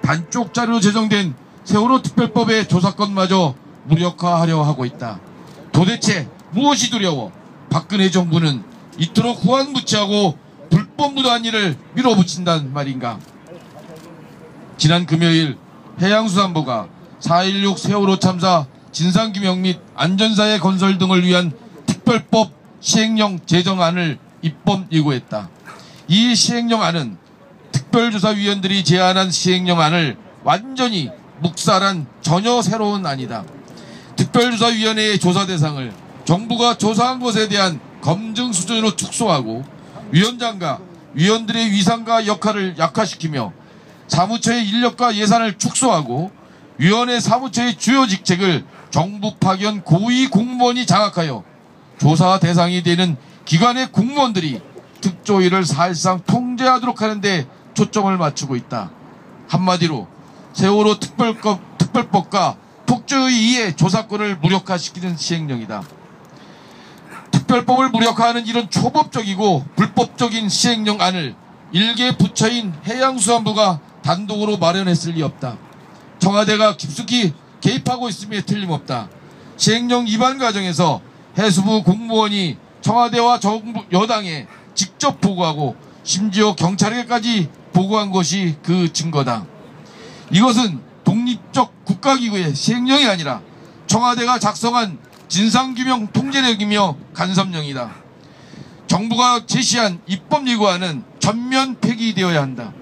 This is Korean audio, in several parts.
반쪽 자료로 제정된 세월호 특별법의 조사권마저 무력화하려 하고 있다. 도대체 무엇이 두려워 박근혜 정부는 이토록 후한무치하고 불법 무도한 일을 밀어붙인단 말인가. 지난 금요일 해양수산부가 4.16 세월호 참사 진상규명 및 안전사회 건설 등을 위한 특별법 시행령 제정안을 입법 예고했다. 이 시행령안은 특별조사위원들이 제안한 시행령안을 완전히 묵살한 전혀 새로운 안이다. 특별조사위원회의 조사 대상을 정부가 조사한 것에 대한 검증 수준으로 축소하고 위원장과 위원들의 위상과 역할을 약화시키며 사무처의 인력과 예산을 축소하고 위원회 사무처의 주요 직책을 정부 파견 고위 공무원이 장악하여 조사 대상이 되는 기관의 공무원들이 특조위를 사실상 통제하도록 하는데 초점을 맞추고 있다. 한마디로 세월호 특별법과 특조위의 조사권을 무력화시키는 시행령이다. 특별법을 무력화하는 이런 초법적이고 불법적인 시행령안을 일개 부처인 해양수산부가 단독으로 마련했을 리 없다. 청와대가 깊숙이 개입하고 있음에 틀림없다. 시행령 위반 과정에서 해수부 공무원이 청와대와 정부 여당에 직접 보고하고 심지어 경찰에게까지 보고한 것이 그 증거다. 이것은 독립적 국가기구의 시행령이 아니라 청와대가 작성한 진상규명 통제령이며 간섭령이다. 정부가 제시한 입법예고안은 전면 폐기되어야 한다.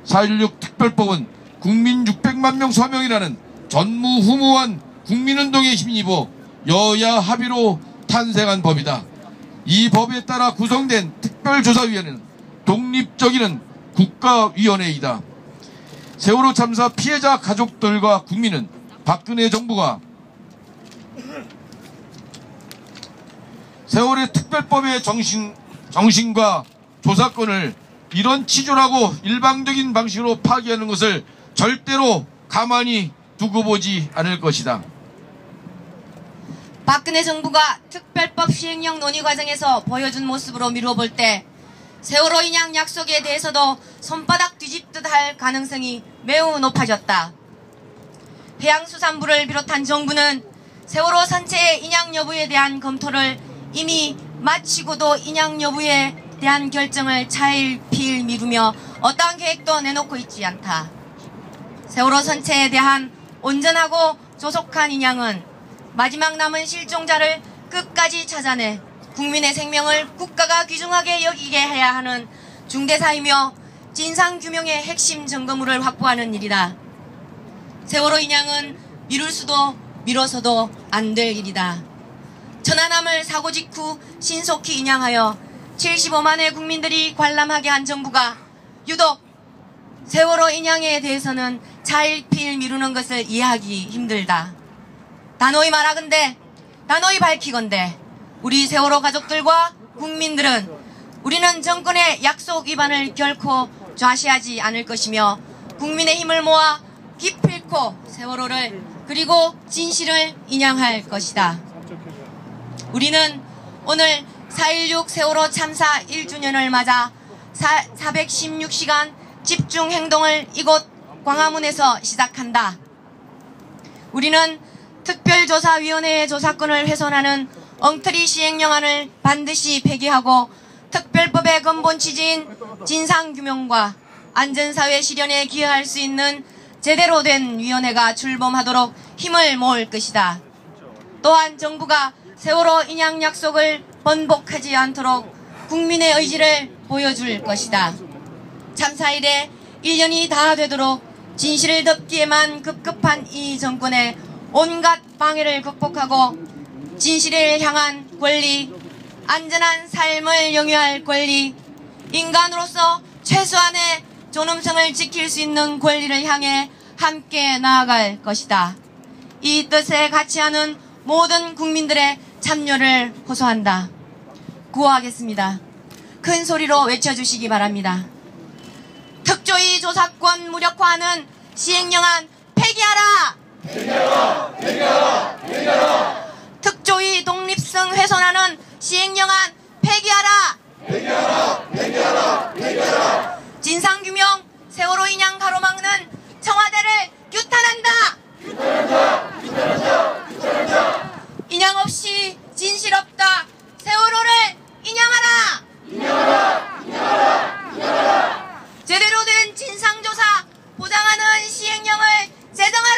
4.16 특별법은 국민 600만 명 서명이라는 전무후무한 국민운동에 힘입어 여야 합의로 탄생한 법이다. 이 법에 따라 구성된 특별조사위원회는 독립적인 국가위원회이다. 세월호 참사 피해자 가족들과 국민은 박근혜 정부가 세월의 특별법의 정신과 조사권을 이런 치졸하고 일방적인 방식으로 파기하는 것을 절대로 가만히 두고 보지 않을 것이다. 박근혜 정부가 특별법 시행령 논의 과정에서 보여준 모습으로 미루어볼 때 세월호 인양 약속에 대해서도 손바닥 뒤집듯 할 가능성이 매우 높아졌다. 해양수산부를 비롯한 정부는 세월호 선체의 인양 여부에 대한 검토를 이미 마치고도 인양 여부에 대한 결정을 차일피일 미루며 어떠한 계획도 내놓고 있지 않다. 세월호 선체에 대한 온전하고 조속한 인양은 마지막 남은 실종자를 끝까지 찾아내 국민의 생명을 국가가 귀중하게 여기게 해야 하는 중대사이며 진상규명의 핵심 증거물을 확보하는 일이다. 세월호 인양은 미룰 수도 미뤄서도 안 될 일이다. 천안함을 사고 직후 신속히 인양하여 75만의 국민들이 관람하게 한 정부가 유독 세월호 인양에 대해서는 차일피일 미루는 것을 이해하기 힘들다. 단호히 말하건대, 단호히 밝히건대 우리 세월호 가족들과 국민들은 우리는 정권의 약속 위반을 결코 좌시하지 않을 것이며 국민의 힘을 모아 기필코 세월호를 그리고 진실을 인양할 것이다. 우리는 오늘 4.16 세월호 참사 1주년을 맞아 416시간 집중 행동을 이곳 광화문에서 시작한다. 우리는 특별조사위원회의 조사권을 훼손하는 엉터리 시행령안을 반드시 폐기하고 특별법의 근본 취지인 진상규명과 안전사회 실현에 기여할 수 있는 제대로 된 위원회가 출범하도록 힘을 모을 것이다. 또한 정부가 세월호 인양 약속을 번복하지 않도록 국민의 의지를 보여줄 것이다. 참사 이래 1년이 다 되도록 진실을 덮기에만 급급한 이 정권의 온갖 방해를 극복하고 진실을 향한 권리, 안전한 삶을 영위할 권리, 인간으로서 최소한의 존엄성을 지킬 수 있는 권리를 향해 함께 나아갈 것이다. 이 뜻에 같이하는 모든 국민들의 참여를 호소한다. 구호하겠습니다. 큰 소리로 외쳐주시기 바랍니다. 특조위 조사권 무력화하는 시행령안 폐기하라! 폐기하라! 폐기하라! 폐기하라! 특조위 독립성 훼손하는 시행령안 폐기하라! 폐기하라! 폐기하라! 폐기하라! 진상규명 세월호 인양 가로막는 청와대 시행령을 제정하겠습니다.